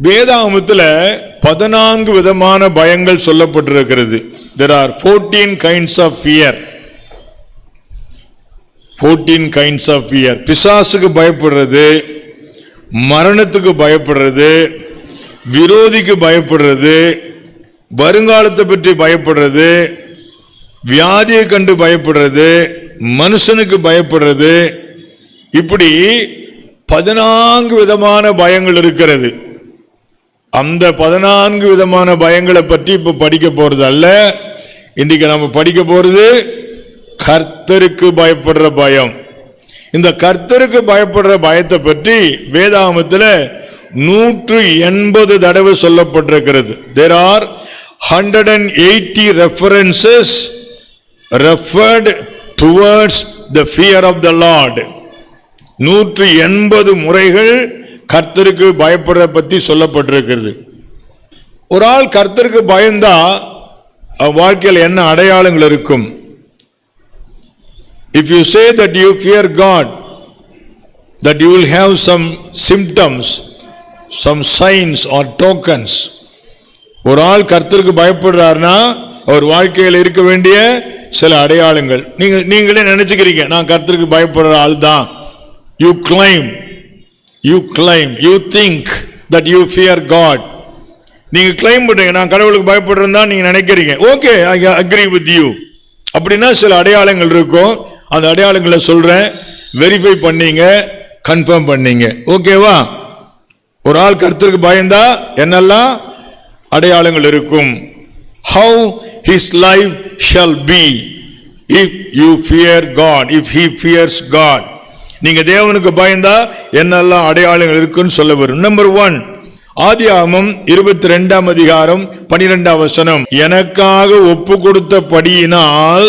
வேதாகமத்துல 14 விதமான பயங்கள் சொல்லப்பட்டிருக்கிறது. There are 14 kinds of fear. 14 kinds of fear. பிசாசுக்கு பயப்படுறது, மரணத்துக்கு பயப்படுறது, விரோதிக்கு பயப்படுறது, வருங்காலத்தை பற்றி பயப்படுறது, வியாதியை கண்டு பயப்படுறது, மனுஷனுக்கு பயப்படுறது, இப்படி 14 விதமான பயங்கள் இருக்கிறது. அந்த 14 விதமான பயங்களை பற்றி இப்ப படிக்க போறது அல்ல. இன்னைக்கு நம்ம படிக்க போறது கர்த்தருக்கு பயப்படுற பயம். இந்த கர்த்தருக்கு பயப்படுற பயத்தை பற்றி வேதாகமத்தில் 180 தடவை சொல்லப்பட்டிருக்கிறது. There are 180 references referred towards the fear of the Lord. 180 முறைகள் கர்த்தருக்கு பயப்படுற பத்தி சொல்லப்பட்டிருக்கிறது. ஒரு ஆள் கர்த்தருக்கு பயந்தா வாழ்க்கையில் என்ன அடையாளங்கள் இருக்கும்? If you say that you fear God, that you will have some symptoms, some signs or tokens. ஒரு ஆள் கர்த்தருக்கு பயப்படுறாருன்னா அவர் வாழ்க்கையில் இருக்க வேண்டிய சில அடையாளங்கள் நீங்களே நினைச்சுக்கிறீங்க, நான் கர்த்தருக்கு பயப்படுற ஆள் தான். You claim, you think that you fear God. நீங்க கிளைம் பண்றீங்க, நான் கடவுளுக்கு பயப்படுறேன் தான் நீங்க நினைக்கிறீங்க. Okay, I agree with you. அப்படின்னா சில அடையாளங்கள் இருக்கும். அந்த அடையாளங்களை சொல்றேன், வெரிஃபை பண்ணீங்க, கன்ஃபார்ம் பண்ணீங்க. ஓகேவா? ஒரு ஆள் கர்த்தருக்கு பயந்தா என்னெல்லாம் அடையாளங்கள் இருக்கும்? How his life shall be if you fear God, if he fears God. நீங்க தேவனுக்கு பயந்தா என்னெல்லாம் அடையாளங்கள் இருக்குன்னு சொல்ல வரும். நம்பர் 1, ஆதியாகமம் 22ஆம் அதிகாரம் 12ஆம் வசனம். எனக்காக ஒப்பு கொடுத்த படியினால்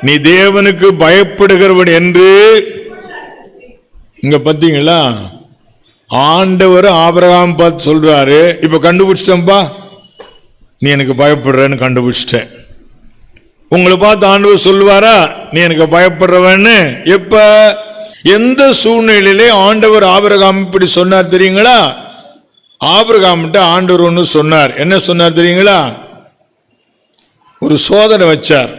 நீ தேவனுக்கு பயப்படுகிறவன் என்று. இங்க பாத்தீங்களா, ஆண்டவர் ஆபிரகாம் பார்த்து சொல்றாரு, இப்ப கண்டுபிடிச்சிட்டேன்பா, நீ எனக்கு பயப்படுறன்னு கண்டுபிடிச்சிட்டேன். உங்களை பார்த்து ஆண்டவர் சொல்லுவாரா நீ எனக்கு பயப்படுறவன்னு? எப்ப, எந்த சூழ்நிலையிலே ஆண்டவர் ஆபிரகாம் இப்படி சொன்னார் தெரியுங்களா? ஆபிரகாம்கிட்ட ஆண்டவர் ஒன்று சொன்னார். என்ன சொன்னார் தெரியுங்களா? ஒரு சோதனை வச்சார்.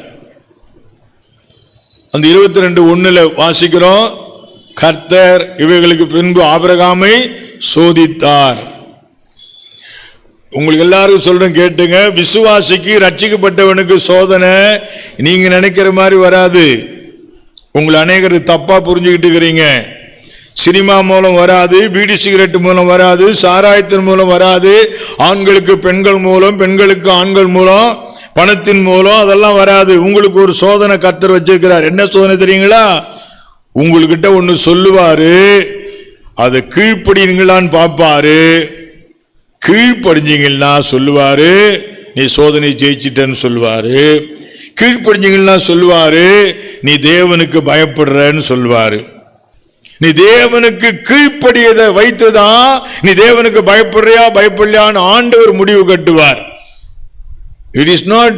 அந்த 22:1 வாசிக்கிறோம், கர்த்தர் இவைகளுக்கு பின்பு ஆபிரகாமை சோதித்தார். உங்களுக்கு எல்லாருக்கும் சொல்றேன் கேட்டுங்க, விசுவாசிக்கு ரட்சிக்கப்பட்டவனுக்கு சோதனை நீங்க நினைக்கிற மாதிரி வராது. உங்களை அநேகர் தப்பா புரிஞ்சுக்கிட்டு இருக்கிறீங்க. சினிமா மூலம் வராது, பீடி சிகரெட் மூலம் வராது, சாராயத்தின் மூலம் வராது, ஆண்களுக்கு பெண்கள் மூலம், பெண்களுக்கு ஆண்கள் மூலம், பணத்தின் மூலம், அதெல்லாம் வராது. உங்களுக்கு ஒரு சோதனை கர்த்தர் வச்சிருக்கிறார். என்ன சோதனை தெரியுங்களா? உங்கள்கிட்ட ஒன்னு சொல்லுவாரு, அதை கீழ்ப்படிங்களான்னு பார்ப்பாரு. கீழ்ப்படிஞ்சீங்கன்னா சொல்லுவாரு நீ சோதனை ஜெயிச்சிட்டன்னு சொல்லுவாரு. கீழ்ப்படிஞ்சீங்கன்னா சொல்லுவாரு நீ தேவனுக்கு பயப்படுறன்னு சொல்லுவாரு. நீ தேவனுக்கு கீழ்ப்படியதை வைத்துதான் நீ தேவனுக்கு பயப்படுறியா பயப்படலையான்னு ஆண்டவர் முடிவு கட்டுவார். It is not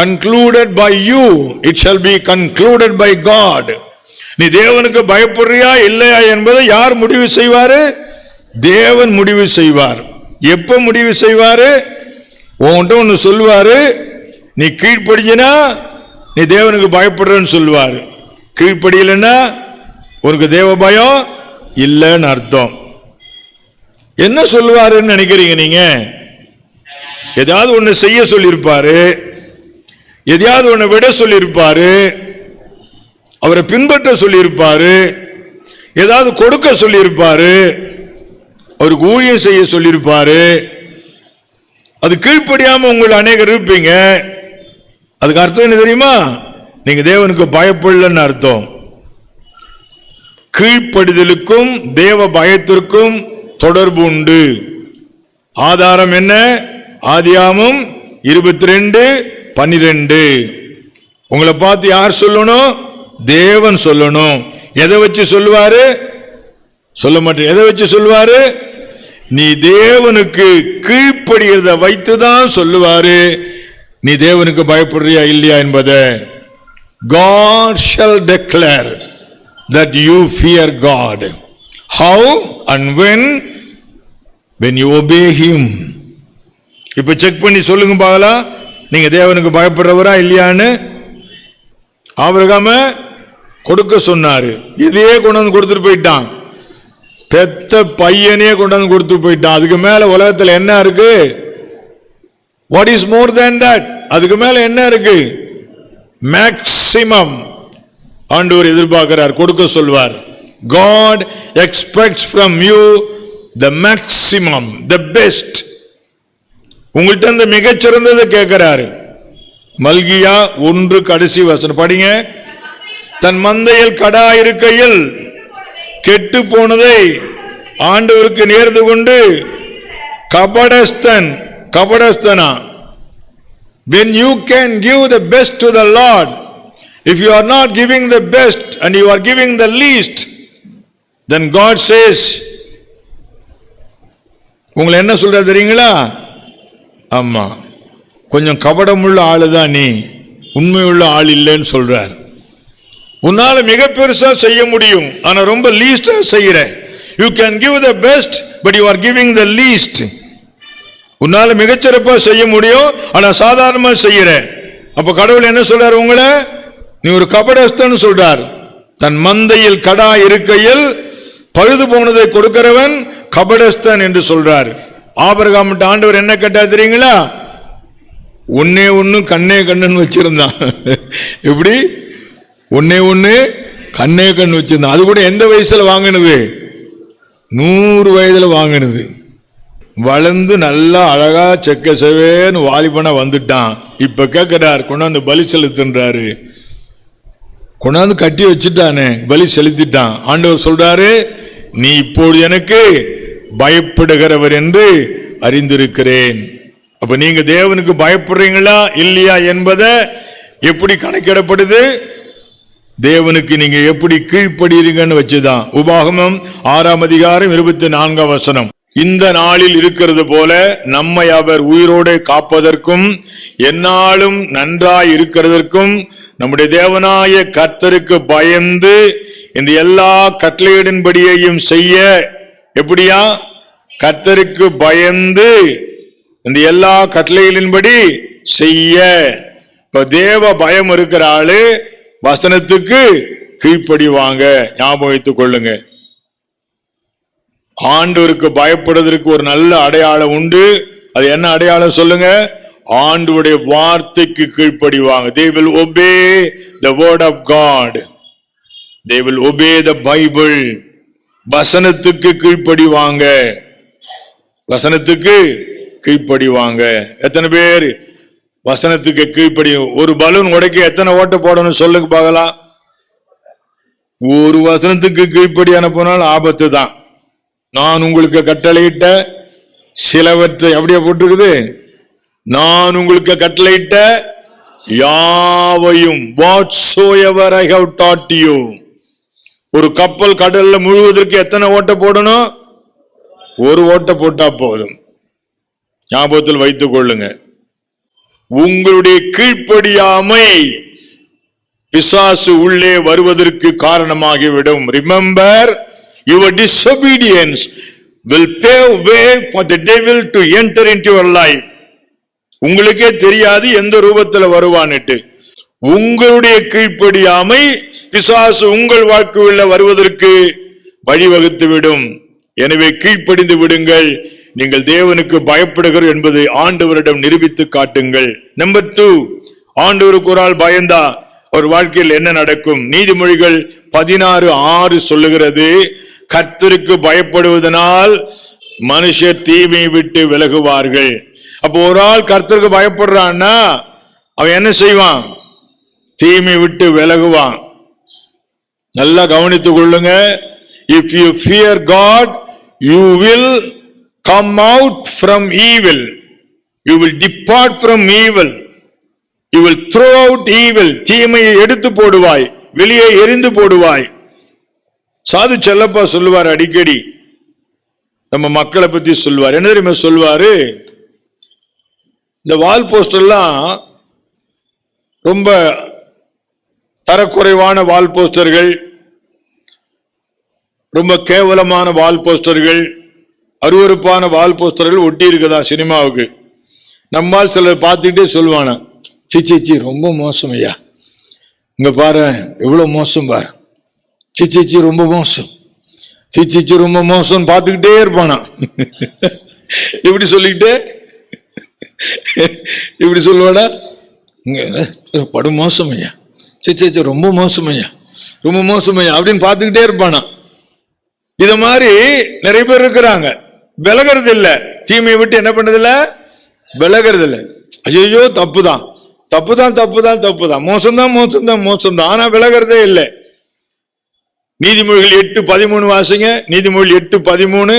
concluded by you, it shall be concluded by God. நீ தேவனுக்கு பயப்படுறியா இல்லையா என்பதை யார் முடிவு செய்வாரு? தேவன் முடிவு செய்வார். எப்ப முடிவு செய்வாரு? உன்கிட்ட ஒன்னு சொல்லுவாரு, நீ கீழ்ப்படிஞ்சினா நீ தேவனுக்கு பயப்படுறன்னு சொல்லுவாரு. கீழ்ப்படியலன்னா உனக்கு தேவ பயம் இல்லைன்னு அர்த்தம். என்ன சொல்லுவாருன்னு நினைக்கிறீங்க நீங்க? ஏதாவது ஒண்ணு செய்ய சொல்லியிருப்பாரு, எதையாவது ஒண்ணு விட சொல்லியிருப்பாரு, அவரை பின்பற்ற சொல்லியிருப்பாரு, ஏதாவது கொடுக்க சொல்லியிருப்பாரு, அவருக்கு ஊழியம் செய்ய சொல்லியிருப்பாரு. அது கீழ்ப்படியாம உங்களை அநேகர் இருப்பீங்க. அதுக்கு அர்த்தம் என்ன தெரியுமா? நீங்க தேவனுக்கு பயப்படலன்னு அர்த்தம். கீழ்ப்படிதலுக்கும் தேவ பயத்திற்கும் தொடர்பு உண்டு. ஆதாரம் என்ன? ஆதியாகமம் 22:12. உங்களை பார்த்து யார் சொல்லணும்? தேவன் சொல்லணும். எதை வச்சு சொல்லுவாரு? சொல்ல மாட்டேன். எதை வச்சு சொல்லுவாரு? நீ தேவனுக்கு கீழ்ப்படிகிறத வைத்துதான் சொல்லுவாரு நீ தேவனுக்கு பயப்படுறியா இல்லையா என்பதை. God shall declare that you fear God. How and when? when you obey him. இப்ப செக் பண்ணி சொல்லுங்க பார்க்கலாம், நீங்க தேவனுக்கு பயப்படுறவரா இல்லையான்னு. ஆபிரகாம கொடுக்க சொன்னாரு, இதையே கொண்டு வந்து கொடுத்துட்டு போயிட்டான். பெத்த பையனே கொண்டு வந்து கொடுத்து போயிட்டான். அதுக்கு மேல உலகத்துல என்ன இருக்கு? What is more than that? அதுக்கு மேல என்ன இருக்கு? மேக்சிமம் ஆண்டவர் எதிர்பார்க்கிறார், கொடுக்க சொல்வார். God expects from you the maximum, the best. உங்கள்ட்ட இந்த மிகச்சிறந்ததை கேட்கிறாரு. மல்கியா 1 கடைசி வசனம் படிங்க. தன் மந்தையில் கடா இருக்கையில் கெட்டு போனதை ஆண்டவருக்கு நேர்ந்து கொண்டு கபடஸ்தனா. When you can give the best to the Lord, if you are not giving the best and you are giving the least, then God says, உங்களை என்ன சொல்ற தெரியுங்களா? ஆமா, கொஞ்சம் கபடமுள்ள ஆளுதான் நீ, உண்மையுள்ள ஆள் இல்லைன்னு சொல்றார். உன்னால மிக பெருசா செய்ய முடியும், ஆனா ரொம்ப லீஸ்டா செய்யற. You can give the best but you are giving the least. உன்னால மிகச்சிறப்பா செய்ய முடியும், ஆனா சாதாரணமா செய்யற. அப்ப கடவுள் என்ன சொல்றார்? உங்களை நீ ஒரு கபடஸ்தன் சொல்றார். தன் மந்தையில் கடா இருக்கையில் பழுது போனதை கொடுக்கிறவன் கபடஸ்தன் என்று சொல்றார். ஆபிரகாம் ஆண்டவர் என்ன கேட்டா தெரியுங்களா? ஒன்னே ஒண்ணு கண்ணே கண்ணுன்னு வச்சிருந்தான். எப்படி? ஒன்னே ஒண்ணு கண்ணே கண் வச்சிருந்தான். அது கூட எந்த வயசுல வாங்கினது? 100 வயதுல வாங்கினது. வளர்ந்து நல்லா அழகா செக்க செவேன்னு வாலிபனா வந்துட்டான். இப்ப கேட்கிறார், கொண்டாந்து பலி செலுத்துன்றாரு. கொண்டாந்து கட்டி வச்சுட்டானே, பலி செலுத்திட்டான். ஆண்டவர் சொல்றாரு, நீ இப்போது எனக்கு பயப்படுகிறவர் என்று அறிந்திருக்கிறேன். அப்ப நீங்க தேவனுக்கு பயப்படுறீங்களா இல்லையா என்பதை எப்படி கணக்கிடப்படுது? தேவனுக்கு நீங்க எப்படி கீழ்ப்படுகிறீங்கன்னு வச்சுதான். உபாகமம் 6 அதிகாரம் 24 வசனம். இந்த நாளில் இருக்கிறது போல நம்மை அவர் உயிரோடு காப்பதற்கும் எந்நாளும் நன்றாய் இருக்கிறதற்கும் நம்முடைய தேவனாய கர்த்தருக்கு பயந்து இந்த எல்லா கட்டளையின்படியையும் செய்ய. எப்படியா? கர்த்தருக்கு பயந்து இந்த எல்லா கட்டளைகளின்படி செய்ய. இப்ப தேவ பயம் இருக்கிற ஆளு வசனத்துக்கு கீழ்ப்படிவாங்க. ஞாபகம் வைத்துக் கொள்ளுங்க. ஆண்டவருக்கு பயப்படுவதற்கு ஒரு நல்ல அடையாளம் உண்டு. அது என்ன அடையாளம் சொல்லுங்க? ஆண்டவருடைய வார்த்தைக்கு கீழ்ப்படிவாங்க. They will obey the word of God. They will obey the Bible. வசனத்துக்கு கீழ்ப்படிவாங்க. வசனத்துக்கு கீழ்ப்படிவாங்க. எத்தனை பேர் வசனத்துக்கு கீழ்ப்படி? ஒரு பலூன் உடைக்க எத்தனை ஓட்ட போடணும் சொல்லுங்க பார்க்கலாம். ஒரு வசனத்துக்கு கீழ்ப்படியான போனால் ஆபத்து தான். நான் உங்களுக்கு கட்டளையிட்ட சிலவற்றை அப்படியே போட்டிருக்குது. நான் உங்களுக்கு கட்டளையிட்ட யாவையும், whatsoever I have taught you. ஒரு கப்பல் கடல்ல முழுவதற்கு எத்தனை ஓட்ட போடணும்? ஒரு ஓட்ட போட்டா போதும். ஞாபகத்தில் வைத்துக் கொள்ளுங்க. உங்களுடைய கீழ்ப்படியாமை பிசாசு உள்ளே வருவதற்கு காரணமாகிவிடும். Remember, your disobedience will pave way for the devil to enter into your life. உங்களுக்கே தெரியாது எந்த ரூபத்தில் வருவான்னுட்டு. உங்களுடைய கீழ்ப்படியாமை பிசாசு உங்கள் வாழ்க்கையில் வருவதற்கு வழிவகுத்து விடும். எனவே கீழ்ப்படிந்து விடுங்கள். நீங்கள் தேவனுக்கு பயப்படுகிற என்பதை ஆண்டவரிடம் நிரூபித்து காட்டுங்கள். நம்பர் 2, ஆண்டவருக்கு ஒரு ஆள் பயந்தா ஒரு வாழ்க்கையில் என்ன நடக்கும்? நீதிமொழிகள் 16:6 சொல்லுகிறது, கர்த்தருக்கு பயப்படுவதனால் மனுஷர் தீமை விட்டு விலகுவார்கள். அப்போ ஒரு ஆள் கர்த்தருக்கு பயப்படுறான்னா அவன் என்ன செய்வான்? தீமை விட்டு விலகுவான். நல்லா கவனித்துக் கொள்ளுங்க. If you fear God, you will come out from evil. You will depart from evil. You will throw out evil. தீமையை எடுத்து போடுவாய், வெளியே எரிந்து போடுவாய். சாது செல்லப்பா சொல்லுவார் அடிக்கடி, நம்ம மக்களை பத்தி சொல்லுவார். என்ன தெரியுமா சொல்லுவாரு? இந்த வால் போஸ்டர்லாம் ரொம்ப தரக்குறைவான வால் போஸ்டர்கள், ரொம்ப கேவலமான வால் போஸ்டர்கள், அருவருப்பான வால் போஸ்டர்கள் ஒட்டி இருக்குதா சினிமாவுக்கு. நம்மால் சிலர் பார்த்துக்கிட்டே சொல்லுவானா, சிச்சி ரொம்ப மோசம் ஐயா, இங்க பாரு எவ்வளவு மோசம் பாரு, சிச்சி ரொம்ப மோசம், சிச்சி ரொம்ப மோசம் பார்த்துக்கிட்டே இருப்பானா. இப்படி சொல்லிக்கிட்டே இப்படி சொல்லுவானா, படு மோசம் ஐயா, சிச்சி ரொம்ப மோசம் ஐயா, ரொம்ப மோசம் ஐயா அப்படின்னு பார்த்துக்கிட்டே இருப்பானா. இத மாதிரி நிறைய பேர் இருக்கிறாங்க. விலகிறது இல்ல, தீமையை விட்டு என்ன பண்ணது இல்ல, விலகிறது இல்ல. ஐயோ தப்புதான் தப்புதான் தப்புதான் தப்புதான், மோசம்தான் மோசம்தான் மோசம்தான், ஆனா விலகிறதே இல்லை. நீதிமொழிகள் 8:13 வாசிங்க. நீதிமொழிகள் 8:13,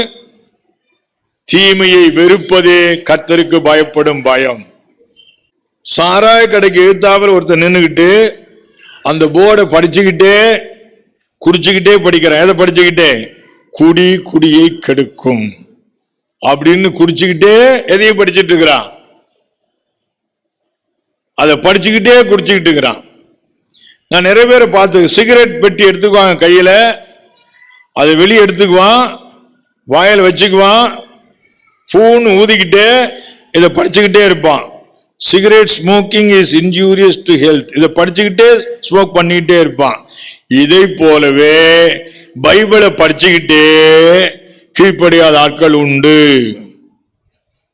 தீமையை வெறுப்பதே கர்த்தருக்கு பயப்படும் பயம். சாராய கடைக்கு எழுத்தாவில் ஒருத்தர் நின்றுகிட்டு அந்த போர்டை படிச்சுக்கிட்டே குடிச்சுக்கிட்டே படிக்கிறான். எதை படிச்சுக்கிட்டே? குடி குடியை கெடுக்கும் அப்படின்னு குடிச்சுக்கிட்டே எதையும் படிச்சுட்டு இருக்கிறான். அதை படிச்சுக்கிட்டே குடிச்சுக்கிட்டு இருக்கிறான். நான் நிறைய பேரை பார்த்து, சிகரெட் பெட்டி எடுத்துக்குவாங்க கையில, அதை வெளியே எடுத்துக்குவான், வாயில வச்சுக்குவான், பூன் ஊதிக்கிட்டே இதை படிச்சுக்கிட்டே இருப்பான். Cigarette smoking is injurious to health, இதை படிச்சுக்கிட்டே ஸ்மோக் பண்ணிக்கிட்டே இருப்பான். இதை போலவே பைபிளை படிச்சுக்கிட்டே கீழ்ப்படியாத ஆட்கள் உண்டு.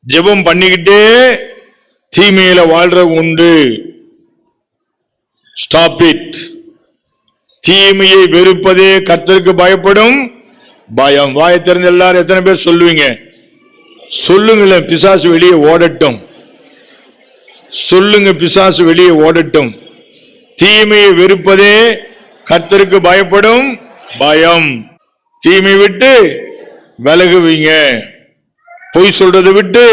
ஜெபம் பண்ணிக்கிட்டே தீமையில வாழ்ற உண்டு. Stop it. தீமையை வெறுப்பதே கர்த்தருக்கு பயப்படும் பயம். வாயை திறந்து எல்லாரும் எத்தனை பேர் சொல்லுவீங்க? சொல்லுங்களேன், பிசாசு வெளியே ஓடட்டும். சொல்லுங்க, பிசாசு வெளியே ஓடட்டும். தீமையை வெறுப்பதே கர்த்தருக்கு பயப்படும் பயம். தீமை விட்டு விலகுவீங்க, பொய் சொல்றதை விட்டு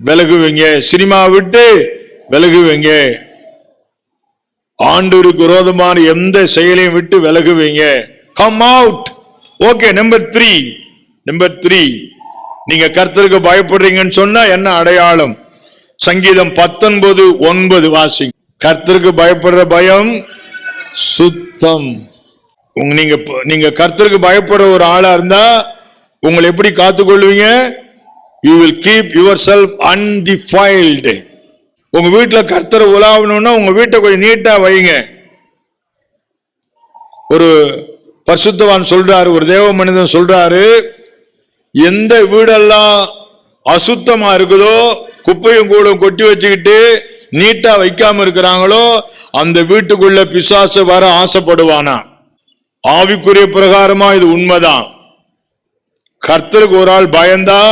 விலகுவீங்க, சினிமா விட்டு விலகுவீங்க, ஆண்டவருக்கு விரோதமான எந்த செயலையும் விட்டு விலகுவீங்க. Come out. ஓகே. நம்பர் 3, நீங்க கர்த்தருக்கு பயப்படுறீங்கன்னு சொன்னா என்ன அடையாளம்? சங்கீதம் 19:9 வாசிங்க. கர்த்தருக்கு பயப்படுற பயம் சுத்தம். நீங்க கர்த்தருக்கு பயப்படுற ஒரு ஆளா இருந்தா உங்களை எப்படி காத்துக்கொள்வீங்க? You will keep yourself undefiled. உங்க வீட்டுல கர்த்தரை உலாவணும்னா உங்க வீட்டை கொஞ்சம் நீட்டா வைங்க. ஒரு பரிசுத்தவான் சொல்றாரு, ஒரு தேவ மனிதன் சொல்றாரு, எந்த வீடெல்லாம் அசுத்தமா இருக்குதோ, குப்பையும் கூட கொட்டி வச்சுக்கிட்டு நீட்டா வைக்காம இருக்கிறாங்களோ அந்த வீட்டுக்குள்ள பிசாசு வர ஆசைப்படுவானா. ஆவிக்குரிய பிரகாரமா இது உண்மைதான். கர்த்தருக்கு ஒரு ஆள் பயந்தா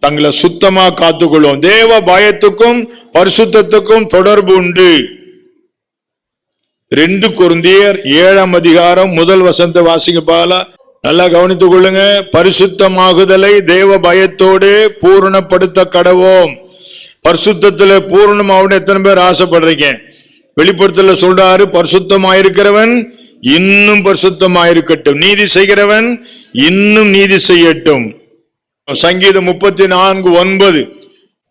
தங்களை சுத்தமா காத்துக்கொள்ளும். தேவ பயத்துக்கும் பரிசுத்தத்துக்கும் தொடர்பு உண்டு. 2 கொரிந்தியர் 7:1 வாசிங்க பாலா, நல்லா கவனித்துக் கொள்ளுங்க. பரிசுத்தமாகுதலை தேவ பயத்தோடு பூரணப்படுத்த கடவோம். பரிசுத்தத்துல பூரணமாவுன்னு எத்தனை பேர் ஆசைப்படுறீங்க? வெளிப்படுத்தல சொல்றாரு, பரிசுத்தமாயிருக்கிறவன் இன்னும் பரிசுத்தமாயிருக்கட்டும், நீதி செய்கிறவன் இன்னும் நீதி செய்யட்டும். சங்கீதம் 34:9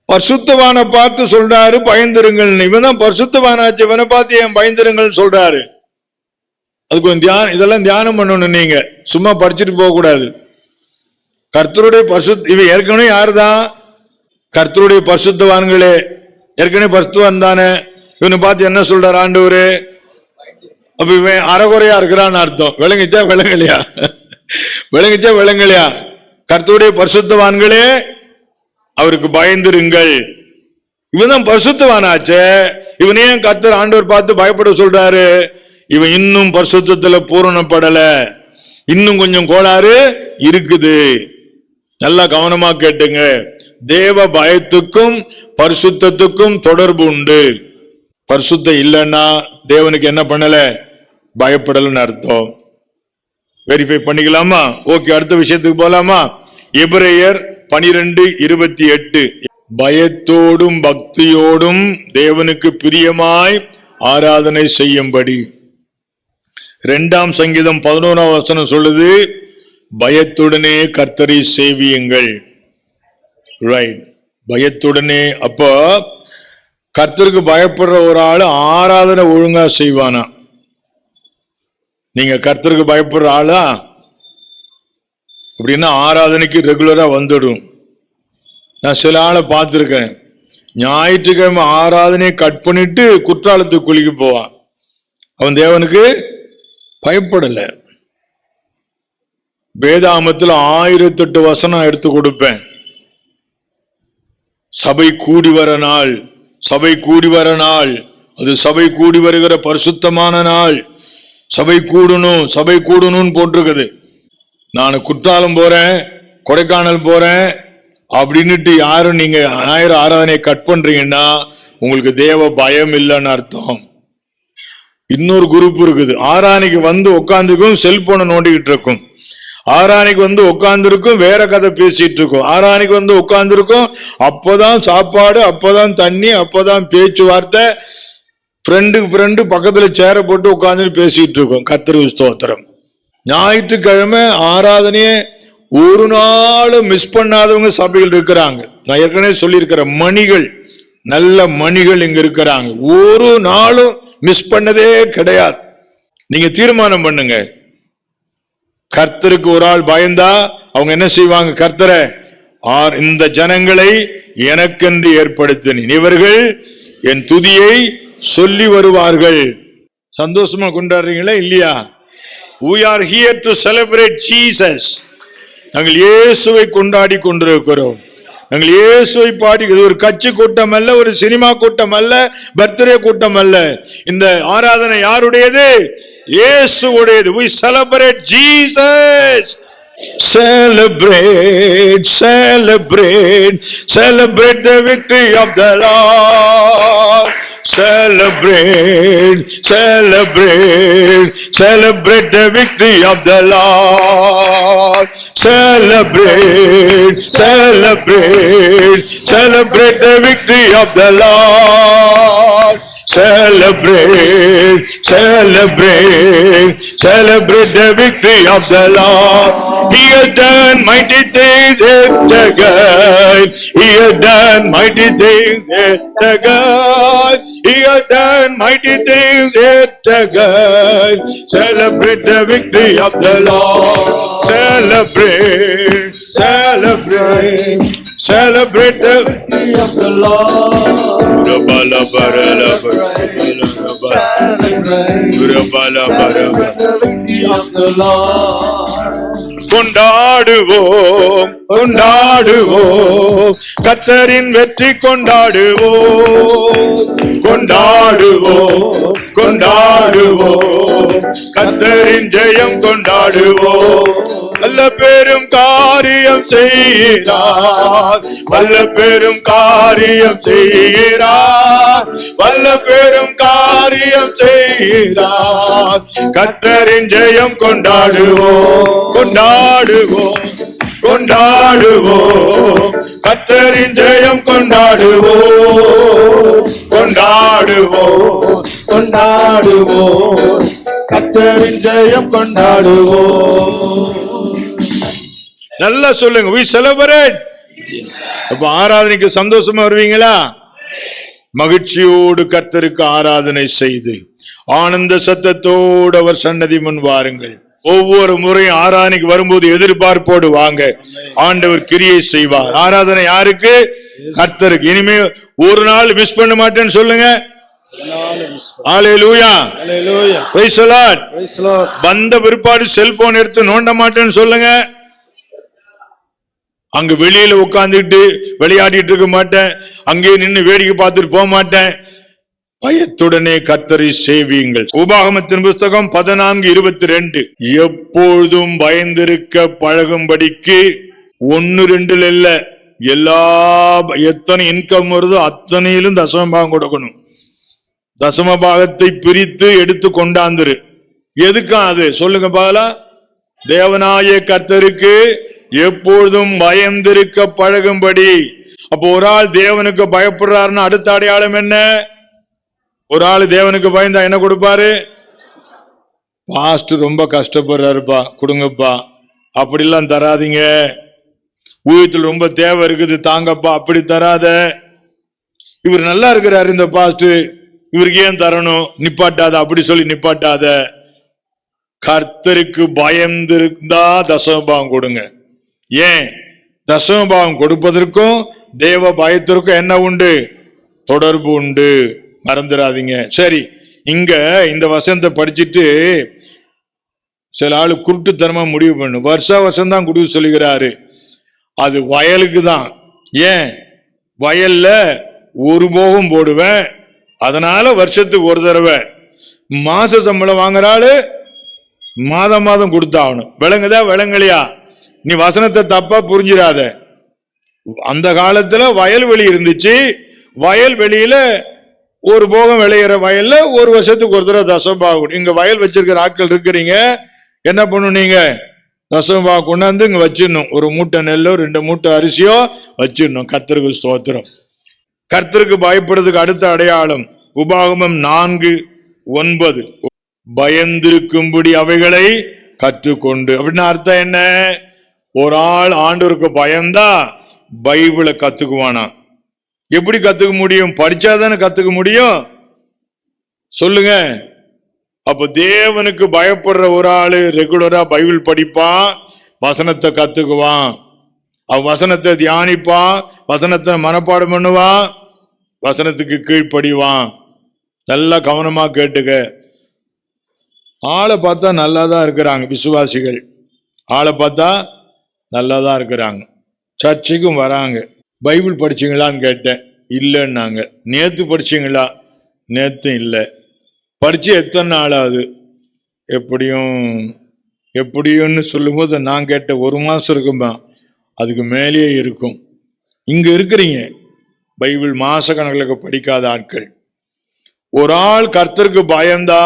பரிசுத்தவான பார்த்து சொல்றாரு பயந்திருங்கள். இவன் தான் பரிசுத்தவானாச்சு, இவனை பார்த்து ஏன் பயந்திருங்கள் சொல்றாரு? அதுக்கு தியானம், இதெல்லாம் தியானம் பண்ணணும். நீங்க சும்மா படிச்சுட்டு போக கூடாது. கர்த்தருடைய இவன் ஏற்கனவே யாருதான்? கர்த்தருடைய பரிசுத்தவான்களே, ஏற்கனவே பரிசுத்தவான் தானே. இவனை பார்த்து என்ன சொல்றாரு ஆண்டவரு? அப்ப இவன் அறகுறையா இருக்கிறான்னு அர்த்தம். விளங்குச்சா விளங்கலையா? விளங்குச்சா விளங்கலையா? கர்த்தருடைய பரிசுத்தவான்களே அவருக்கு பயந்திருங்கள். இவன் தான் பரிசுத்தவானாச்சே, இவனே கர்த்தர் ஆண்டவர் பார்த்து பயப்பட சொல்றாரு. இவன் இன்னும் பரிசுத்தத்துல பூரணப்படல, இன்னும் கொஞ்சம் கோளாறு இருக்குது. நல்லா கவனமா கேட்டுங்க. தேவ பயத்துக்கும் பரிசுத்தத்துக்கும் தொடர்பு உண்டு. பரிசுத்தம் இல்லைன்னா தேவனுக்கு என்ன பண்ணல? பயப்படலன்னு அர்த்தம். வெரிஃபை பண்ணிக்கலாமா? ஓகே, அடுத்த விஷயத்துக்கு போலாமா? எபிரேயர் 12:28 பயத்தோடும் பக்தியோடும் தேவனுக்கு பிரியமாய் ஆராதனை செய்யும்படி. 2 சங்கீதம் 11 சொல்லுது, பயத்துடனே கர்த்தரை சேவியுங்கள். ரைட், பயத்துடனே. அப்போ கர்த்தருக்கு பயப்படுற ஒரு ஆளு ஆராதனை ஒழுங்கா செய்வானா? நீங்க கர்த்தருக்கு பயப்படுற ஆளா? அப்படின்னா ஆராதனைக்கு ரெகுலரா வந்துடும். நான் சில ஆளை பார்த்துருக்கேன், ஞாயிற்றுக்கிழமை ஆராதனையை கட் பண்ணிட்டு குற்றாலத்துக்கு குளிக்க போவான். அவன் தேவனுக்கு பயப்படல. வேதாமத்தில் 1008 வசனம் எடுத்து கொடுப்பேன். சபை கூடி வர நாள், சபை கூடி வர நாள், அது சபை கூடி வருகிற பரிசுத்தமான நாள். சபை கூடணும், சபை கூடணும்னு போட்டிருக்குது. நான் குற்றாலம் போறேன், கொடைக்கானல் போறேன் அப்படின்னுட்டு யாரும் நீங்க ஞாயிறு ஆராதனையை கட் பண்றீங்கன்னா உங்களுக்கு தேவ பயம் இல்லைன்னு அர்த்தம். இன்னொரு குரூப் இருக்குது, ஆராதனைக்கு வந்து உட்காந்துக்கும் செல்போனை நோண்டிக்கிட்டு இருக்கும். ஆராதனைக்கு வந்து உட்கார்ந்துருக்கும் வேற கதை பேசிட்டு இருக்கும். ஆராதனைக்கு வந்து உட்கார்ந்துருக்கும், அப்பதான் சாப்பாடு, அப்பதான் தண்ணி, அப்பதான் பேச்சுவார்த்தை. ஃப்ரெண்டு பக்கத்துல சேர போட்டு உட்கார்ந்து பேசிட்டு இருக்கும். கர்த்தருக்கு ஸ்தோத்திரம். ஞாயிற்றுக்கிழமை ஆராதனையே ஒரு நாளும் மிஸ் பண்ணாதவங்க சபையில் இருக்கிறாங்க. நான் ஏற்கனவே சொல்லியிருக்கிற மணிகள், நல்ல மணிகள் இங்க இருக்கிறாங்க. ஒரு நாளும் மிஸ் பண்ணதே கிடையாது. நீங்க தீர்மானம் பண்ணுங்க. கர்த்தருக்கு ஒரு ஆள் பயந்தா அவங்க என்ன செய்வாங்க? கர்த்தரை, இந்த ஜனங்களை எனக்கென்று ஏற்படுத்தினேன், இவர்கள் என் துதியை சொல்லி வருவார்கள். சந்தோஷமா கொண்டாடுறீங்களா இல்லையா? We are here to celebrate Jesus. நாங்கள் இயேசுவை கொண்டாடி கொண்டிருக்கிறோம். நாங்கள் இயேசுவை பாடி, இது ஒரு கட்சி கூட்டம் அல்ல, ஒரு சினிமா கூட்டம் அல்ல, பர்த்டே கூட்டம் அல்ல. இந்த ஆராதனை யாருடையது? இயேசுவுடையது. We celebrate Jesus. Celebrate, celebrate, celebrate the victory of the Lord. Celebrate, celebrate, celebrate the victory of the Lord. Celebrate, celebrate, celebrate the victory of the Lord. Celebrate, celebrate, celebrate the victory of the Lord. He has done mighty things in Jagat. He has done mighty things in Jagat. He has done mighty things in Jagat. Celebrate the victory of the Lord. Celebrate, celebrate, celebrate the victory of the Lord. கொண்டாடுவோம், கொண்டாடுவோம், கர்த்தரின் வெற்றி கொண்டாடுவோம். கொண்டாடுவோம், கொண்டாடுவோம், கர்த்தரின் ஜெயம் கொண்டாடுவோம். வல்ல பெரும் காரியம் செய்கிறார், வல்ல பெரும் காரியம் செய்கிறார், வல்ல பெரும் காரியம் செய்கிறார். கர்த்தரின் ஜெயம் கொண்டாடுவோம், கொண்டாடுவோம், கொண்டாடுவோம், கர்த்தரின் ஜெயம் கொண்டாடுவோம். கொண்டாடுவோம், கொண்டாடுவோம், கர்த்தரின் ஜெயம் கொண்டாடுவோம். நல்லா சொல்லுங்க. we celebrate. அப்ப ஆராதனைக்கு சந்தோஷமா வருவீங்களா? மகிழ்ச்சியோடு கர்த்தருக்கு ஆராதனை செய்து ஆனந்த சத்தத்தோடு அவர் சன்னதி முன் வாருங்கள். ஒவ்வொரு முறையும் ஆராதனைக்கு வரும்போது எதிர்பார்ப்போடு வாங்க. ஆண்டவர் கிரியை செய்வார். ஆராதனை யாருக்கு? கர்த்தருக்கு. இனிமே ஒரு நாள் மிஸ் பண்ண மாட்டேன்னு சொல்லுங்க. Hallelujah, hallelujah, praise the Lord, praise the Lord. வந்த பிற்பாடு செல்போன் எடுத்து நோண்ட மாட்டேன்னு சொல்லுங்க. அங்க வெளியில உட்கார்ந்துட்டு விளையாடிட்டு இருக்க மாட்டேன், அங்கே நின்று வேடிக்கை பார்த்துட்டு போக மாட்டேன். பயத்துடனே கர்த்தரை சேவியுங்கள். உபாகமத்தின் புஸ்தகம் 14:22. எப்பொழுதும் பயந்திருக்க பழகும்படிக்கு 1-2 இல்ல, எல்லா எத்தனை இன்கம் வருதோ அத்தனையிலும் தசமபாகம் கொடுக்கணும். தசமபாகத்தை பிரித்து எடுத்து கொண்டாந்துரு. எதுக்கா அது சொல்லுங்க பாலா? தேவனாய கர்த்தருக்கு எப்பொழுதும் பயந்திருக்க பழகும்படி. அப்போ ஒரு ஆள் தேவனுக்கு பயப்படுறாருன்னா அடுத்த அடையாளம் என்ன? ஒரு ஆள் தேவனுக்கு பயந்தா என்ன கொடுப்பாரு? பாஸ்டர் ரொம்ப கஷ்டப்படுறாருப்பா, கொடுங்கப்பா. அப்படிலாம் தராதீங்க. ஊழியத்தில் ரொம்ப தேவை இருக்குது, தாங்கப்பா, அப்படி தராத. இவர் நல்லா இருக்கிறாரு இந்த பாஸ்டர், இவருக்கு ஏன் தரணும்? நிப்பாட்டாத, அப்படி சொல்லி நிப்பாட்டாத. கர்த்தருக்கு பயந்திருந்தா தசமபாகம் கொடுங்க. ஏன்? தசமபாகம் கொடுப்பதற்கும் தேவ பயத்திற்கும் என்ன உண்டு? தொடர்பு உண்டு, மறந்துடாதீங்க. சரி, இங்க இந்த வசனத்தை படிச்சுட்டு சில ஆளு குருட்டுத்தனமா முடிவு பண்ணு, வருஷம் தான் கொடுக்க சொல்லுகிறாரு. அது வயலுக்கு தான். ஏன்? வயல்ல ஒரு போகம் போடுவேன், அதனால வருஷத்துக்கு ஒரு தடவை. மாச சம்பளம் வாங்குறாள், மாதம் மாதம் கொடுத்தாகணும். விளங்குதா விளங்கலையா? நீ வசனத்தை தப்பா புரிஞ்சிடாத. அந்த காலத்துல வயல்வெளி இருந்துச்சு, வயல்வெளியில ஒரு போகம் விளையிற வயல்ல ஒரு வருஷத்துக்கு ஒரு தடவை தசமபாகம். இங்க வயல் வச்சிருக்கிற ஆட்கள் இருக்கிறீங்க, என்ன பண்ணும்? நீங்க தசமபாகம் கொண்டாந்து இங்க வச்சிடணும். ஒரு மூட்டை நெல்லோ 2 மூட்டை அரிசியோ வச்சிடணும். கர்த்தருக்கு ஸ்தோத்திரம். கர்த்தருக்கு பயப்படுறதுக்கு அடுத்த அடையாளம் உபாகமம் 4:9, பயந்திருக்கும்படி அவைகளை கற்றுக்கொண்டு. அப்படின்னு அர்த்தம் என்ன? ஒரு ஆள் ஆண்டவருக்கு பயந்தா பைபிளை கத்துக்குவானா? எப்படி கத்துக்க முடியும்? படிச்சாதானே கத்துக்க முடியும். சொல்லுங்க. அப்ப தேவனுக்கு பயப்படுற ஒரு ஆளு ரெகுலரா பைபிள் படிப்பான், வசனத்தை கத்துக்குவான், வசனத்தை தியானிப்பான், வசனத்தை மனப்பாடம் பண்ணுவான், வசனத்துக்கு கீழ்ப்படிவான். நல்லா கவனமா கேட்டுக்க. ஆளை பார்த்தா நல்லாதான் இருக்கிறாங்க விசுவாசிகள், ஆளை பார்த்தா நல்லாதான் இருக்கிறாங்க, சர்ச்சுக்கும் வராங்க. பைபிள் படிச்சீங்களான்னு கேட்டேன், இல்லைன்னாங்க. நேத்து படிச்சீங்களா? நேத்தும் இல்லை. படிச்சு எத்தனை நாள் ஆகுது? எப்படியும்னு சொல்லும்போது நான் கேட்ட 1 மாசம் இருக்குமா, அதுக்கு மேலேயே இருக்கும். இங்க இருக்கிறீங்க பைபிள் மாச கணக்கில் படிக்காத ஆட்கள். ஒரு ஆள் கர்த்தருக்கு பயந்தா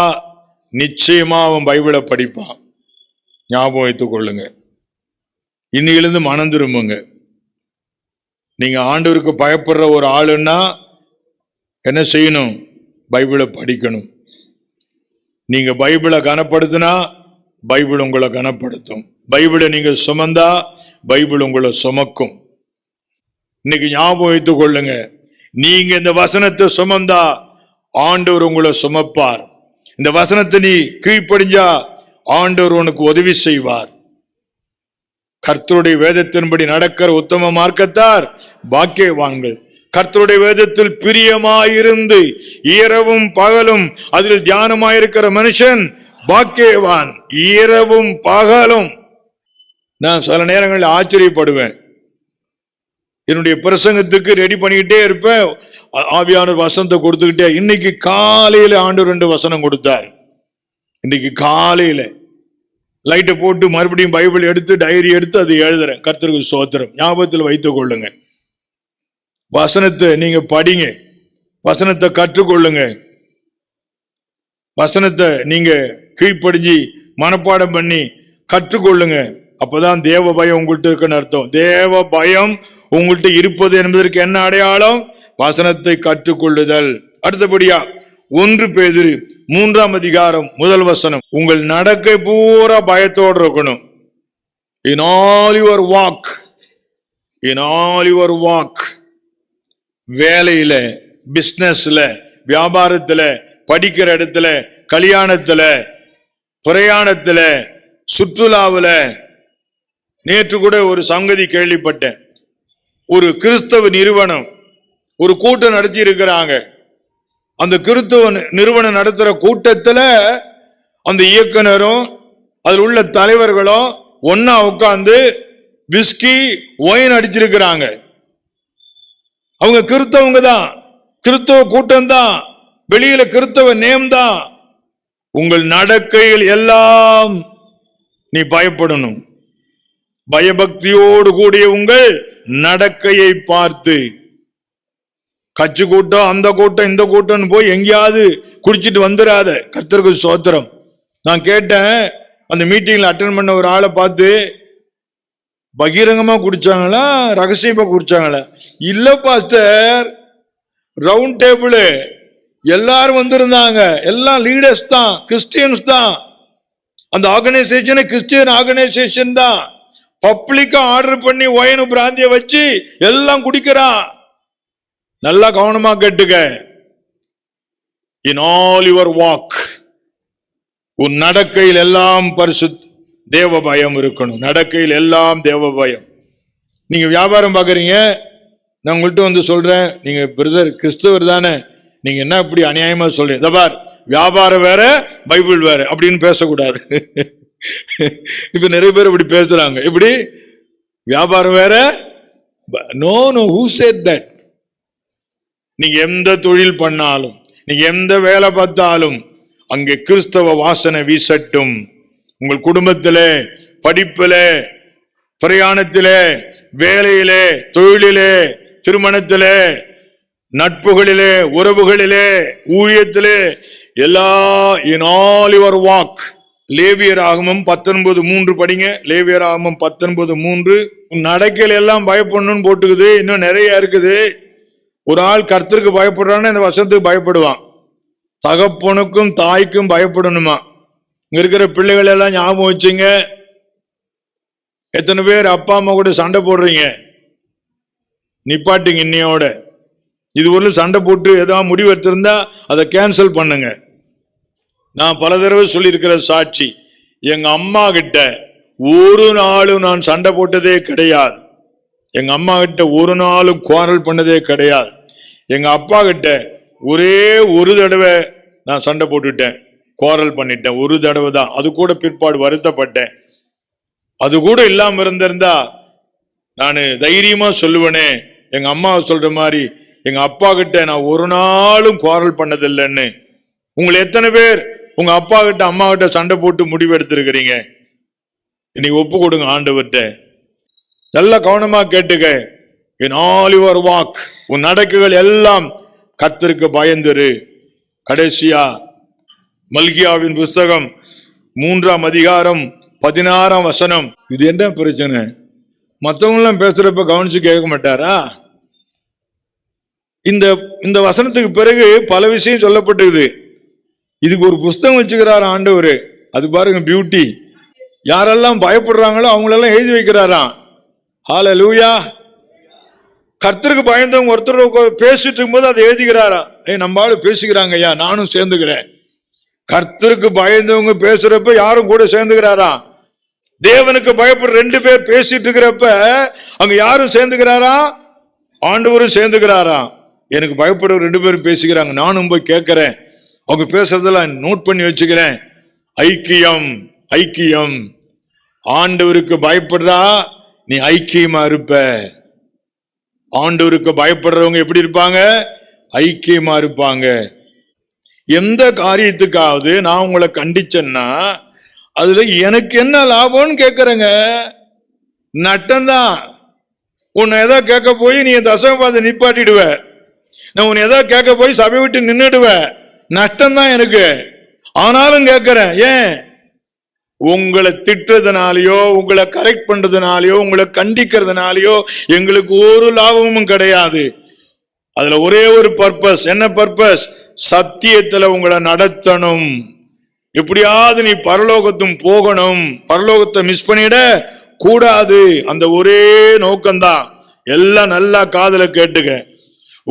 நிச்சயமா அவன் பைபிளை படிப்பான். ஞாபகம் வைத்துக் கொள்ளுங்க. இன்னிலிருந்து மனம் திரும்புங்க. நீங்க ஆண்டவருக்கு பயப்படுற ஒரு ஆளுன்னா என்ன செய்யணும்? பைபிளை படிக்கணும். நீங்க பைபிளை கனப்படுத்தினா பைபிள் உங்களை கனப்படுத்தும். பைபிளை நீங்க சுமந்தா பைபிள் உங்களை சுமக்கும். இன்னைக்கு ஞாபகம் வைத்துக் கொள்ளுங்க, நீங்க இந்த வசனத்தை சுமந்தா ஆண்டவர் உங்களை சுமப்பார். இந்த வசனத்தை நீ கீழ்ப்படிஞ்சா ஆண்டவர் உனக்கு உதவி செய்வார். கர்த்தருடைய வேதத்தின்படி நடக்கிற உத்தம மார்க்கத்தார் பாக்கியவான்கள். கர்த்தருடைய வேதத்தில் பிரியமாயிருந்து இரவும் பகலும் அதில் தியானமாயிருக்கிற மனுஷன் பாக்கியவான். இரவும் பகலும். நான் சில நேரங்களில் ஆச்சரியப்படுவேன். என்னுடைய பிரசங்கத்துக்கு ரெடி பண்ணிக்கிட்டே இருப்பேன், ஆவியானவர் வசனத்தை கொடுத்துக்கிட்டே. இன்னைக்கு காலையில ஆண்டவர் 2 வசனம் கொடுத்தார். இன்னைக்கு காலையில லைட்டை போட்டு மறுபடியும் பைபிள் எடுத்து டைரி எடுத்து அதை எழுதுறேன். கர்த்தருக்கு ஸ்தோத்திரம். ஞாபகத்தில் வைத்துக் கொள்ளுங்க. வசனத்தை நீங்க படிங்க, வசனத்தை கற்றுக்கொள்ளுங்க, வசனத்தை நீங்க கீழ்ப்படிஞ்சு மனப்பாடம் பண்ணி கற்றுக்கொள்ளுங்க. அப்பதான் தேவ பயம் உங்கள்கிட்ட இருக்குன்னு அர்த்தம். தேவ பயம் உங்கள்கிட்ட இருப்பது என்பதற்கு என்ன அடையாளம்? வசனத்தை கற்றுக்கொள்ளுதல். அடுத்தபடியா 1 பேதுரு 3:1 வசனம், உங்கள் நடக்கை பூரா பயத்தோடு இருக்கணும். In all your walk, in all your walk, வேலையில, பிசினஸ்ல, வியாபாரத்துல, படிக்கிற இடத்துல, கல்யாணத்துல, பிரயாணத்துல, சுற்றுலாவுல. நேற்று கூட ஒரு சங்கதி கேள்விப்பட்டேன். ஒரு கிறிஸ்தவ நிறுவனம் ஒரு கூட்டம் நடத்தி இருக்கிறாங்க. அந்த கிறிஸ்தவ நிறுவனம் நடத்துற கூட்டத்துல அந்த இயக்குனரும் அதில் உள்ள தலைவர்களும் ஒன்னா உட்கார்ந்து விஸ்கி ஒயின் அடிச்சிருக்கிறாங்க. அவங்க கிறிஸ்தவங்க தான், கிறிஸ்தவ கூட்டம் தான், வெளியில கிறிஸ்தவ நேம் தான். உங்கள் நடக்கையில் எல்லாம் நீ பயப்படணும். பயபக்தியோடு கூடிய உங்கள் நடக்கையை பார்த்து. கட்சி கூட்டம், அந்த கூட்டம், இந்த கூட்டம் போய் எங்கேயாவது குடிச்சிட்டு வந்துடாத. கர்த்தருக்கு ஸ்தோத்திரம். நான் கேட்டேன், அந்த மீட்டிங்ல அட்டென்ட் பண்ண ஒரு ஆளை பார்த்து, பகிரங்கமா குடிச்சாங்களா ரகசியமா குடிச்சாங்களா? இல்ல பாஸ்டர், ரவுண்ட் டேபிள் எல்லாரும் வந்திருந்தாங்க, எல்லாம் லீடர்ஸ் தான், கிறிஸ்டியன்ஸ் தான். அந்த ஆர்கனைசேஷன் கிறிஸ்டியன் ஆர்கனைசேஷன் தான். பப்ளிக்கா ஆர்டர் பண்ணி ஒயின் பிராந்திய வச்சு எல்லாம் குடிக்கிறான். நல்லா கவனமா கேட்டுக்க. இன் ஆல் யுவர் வாக், உன் நடக்கையில் எல்லாம் பரிசுத்த தேவ பயம் இருக்கணும். நடக்கையில் எல்லாம் தேவ பயம். நீங்க வியாபாரம் பாக்குறீங்க, நான் உங்கள்கிட்ட வந்து சொல்றேன், நீங்க பிரதர் கிறிஸ்தவர் தானே, நீங்க என்ன இப்படி அநியாயமா சொல்றீங்க? பார், வியாபாரம் வேற பைபிள் வேற அப்படின்னு பேசக்கூடாது. இப்ப நிறைய பேர் இப்படி பேசுறாங்க. இப்படி வியாபாரம் வேற. No no, who said that? நீங்க எந்த தொழில் பண்ணாலும், நீங்க எந்த வேலை பார்த்தாலும் அங்கே கிறிஸ்தவ வாசனை வீசட்டும். உங்கள் குடும்பத்திலே, படிப்பிலே, பிரயாணத்திலே, வேலையிலே, தொழிலிலே, திருமணத்திலே, நட்புகளிலே, உறவுகளிலே, ஊழியத்திலே, எல்லா in all your walk. லேவியராகமம் 19:3 படிங்க. லேவியராகமம் 19:3. நடக்கையில எல்லாம் பயப்படணும்னு போட்டுக்குது. இன்னும் நிறைய இருக்குது. ஒரு ஆள் கர்த்தருக்கு பயப்படுறான்னு இந்த வசனத்துக்கு பயப்படுவான். தகப்பனுக்கும் தாய்க்கும் பயப்படணுமா? இங்க இருக்கிற பிள்ளைகள் எல்லாம் ஞாபகம் வச்சுங்க. எத்தனை பேர் அப்பா அம்மா கூட சண்டை போடுறீங்க? நிப்பாட்டிங்க இன்னையோட. இது ஒரு சண்டை போட்டு ஏதாவது முடிவு எடுத்திருந்தா அதை கேன்சல் பண்ணுங்க. நான் பல தடவை சொல்லியிருக்கிற சாட்சி, எங்க அம்மா கிட்ட ஒரு நாளும் நான் சண்டை போட்டதே கிடையாது. எங்க அம்மா கிட்ட ஒரு நாளும் குவாரல் பண்ணதே கிடையாது. எங்க அப்பா கிட்ட ஒரே ஒரு தடவை நான் சண்டை போட்டுட்டேன், குவாரல் பண்ணிட்டேன். ஒரு தடவை தான். அது கூட பிற்பாடு வருத்தப்பட்டேன். அது கூட இல்லாம இருந்திருந்தா நான் தைரியமா சொல்லுவேனே, எங்க அம்மா சொல்ற மாதிரி எங்க அப்பா கிட்ட நான் ஒரு நாளும் குவாரல் பண்ணதில்லைன்னு. உங்களை எத்தனை பேர் உங்க அப்பா கிட்ட அம்மா கிட்ட சண்டை போட்டு முடிவு எடுத்திருக்கிறீங்க? இன்னைக்கு ஒப்பு கொடுங்க ஆண்டவர்கிட்ட. நல்ல கவனமா கேட்டுக்க. in all your walk, உன் நடக்குகள் எல்லாம் கர்த்தருக்கு பயந்துரு. கடைசியா மல்கியாவின் புஸ்தகம் 3ஆம் அதிகாரம் 16ஆம் வசனம். இது என்ன பிரச்சனை? மற்றவங்களாம் பேசுறப்ப கவனிச்சு கேட்க மாட்டாரா? இந்த வசனத்துக்கு பிறகு பல விஷயம் சொல்லப்பட்டது. இதுக்கு ஒரு புஸ்தகம் வச்சுக்கிறார் ஆண்டவர். அது பாருங்க பியூட்டி. யாரெல்லாம் பயப்படுறாங்களோ அவங்களெல்லாம் எழுதி வைக்கிறாராம். ஹல்லேலூயா. கர்த்தருக்கு பயந்தவங்க ஒருத்தர் பேசிட்டு இருக்கும்போது அதை எழுதிக்கிறாராம். நம்ம ஆளு பேசிக்கிறாங்க ஐயா, நானும் சேர்ந்துக்கிறேன். கர்த்தருக்கு பயந்தவங்க பேசுறப்ப யாரும் கூட சேர்ந்துக்கிறாராம். தேவனுக்கு பயப்படுற 2 பேர் பேசிட்டு இருக்கிறப்ப அங்க யாரும் சேர்ந்துக்கிறாரா? ஆண்டவரும் சேர்ந்துக்கிறாராம். எனக்கு பயப்படுற 2 பேரும் பேசிக்கிறாங்க, நானும் போய் கேட்கிறேன், அவங்க பேசுறதெல்லாம் நோட் பண்ணி வச்சுக்கிறேன். ஐக்கியம், ஐக்கியம். ஆண்டவருக்கு பயப்படுறா நீ ஐக்கியமா இருப்ப. ஆண்டவருக்கு பயப்படுறவங்க எப்படி இருப்பாங்க? ஐக்கியமா இருப்பாங்க. எந்த காரியத்துக்காவது நான் உங்களை கண்டிச்சேன்னா அதுல எனக்கு என்ன லாபம்னு கேட்கறேங்க. நட்டம்தான். உன்னை ஏதோ கேட்க போய் நீ தசமபாதை நிப்பாட்டிடுவ. நான் உன்னை ஏதோ கேட்க போய் சபை விட்டு நின்றுடுவ. நட்டம்தான் எனக்கு. ஆனாலும் கேட்கிறேன். ஏன்? உங்களை திட்டுறதுனாலயோ, உங்களை கரெக்ட் பண்றதுனாலயோ, உங்களை கண்டிக்கிறதுனாலயோ எங்களுக்கு ஒரு லாபமும் கிடையாது. அதுல ஒரே ஒரு பர்பஸ். என்ன பர்பஸ்? சத்தியத்துல உங்களை நடத்தணும். எப்படியாவது நீ பரலோகத்தும் போகணும், பரலோகத்தை மிஸ் பண்ணிட கூடாது. அந்த ஒரே நோக்கம்தான். எல்லாம் நல்லா காதுல கேட்டுக்க.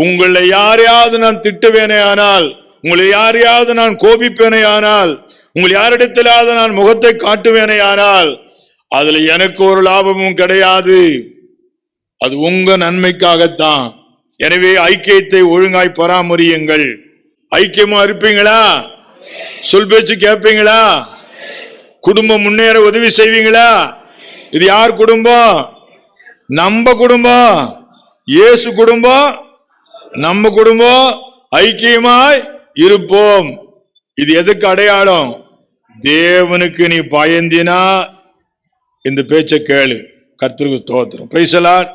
உங்களை யாரையாவது நான் திட்டுவேனே ஆனால், உங்களை யாரையாவது நான் கோபிப்பேனே ஆனால், உங்களை யாரிடத்திலாவது நான் முகத்தை காட்டுவேனே ஆனால் அதுல எனக்கு ஒரு லாபமும் கிடையாது. அது உங்க நன்மைக்காகத்தான். எனவே ஐக்கியத்தை ஒழுங்காய் பராமரியுங்கள். ஐக்கியமா இருப்பீங்களா? சொல் பேச்சு கேட்பீங்களா? குடும்பம் முன்னேற உதவி செய்வீங்களா? இது யார் குடும்பம்? நம்ம குடும்பம். இயேசு குடும்பம், நம்ம குடும்பம். ஐக்கியமாய் இருப்போம். இது எதுக்கு அடையாளம்? தேவனுக்கு நீ பயந்தினா இந்த பேச்சை கேளு. கர்த்தருக்கு ஸ்தோத்திரம். Price the Lord.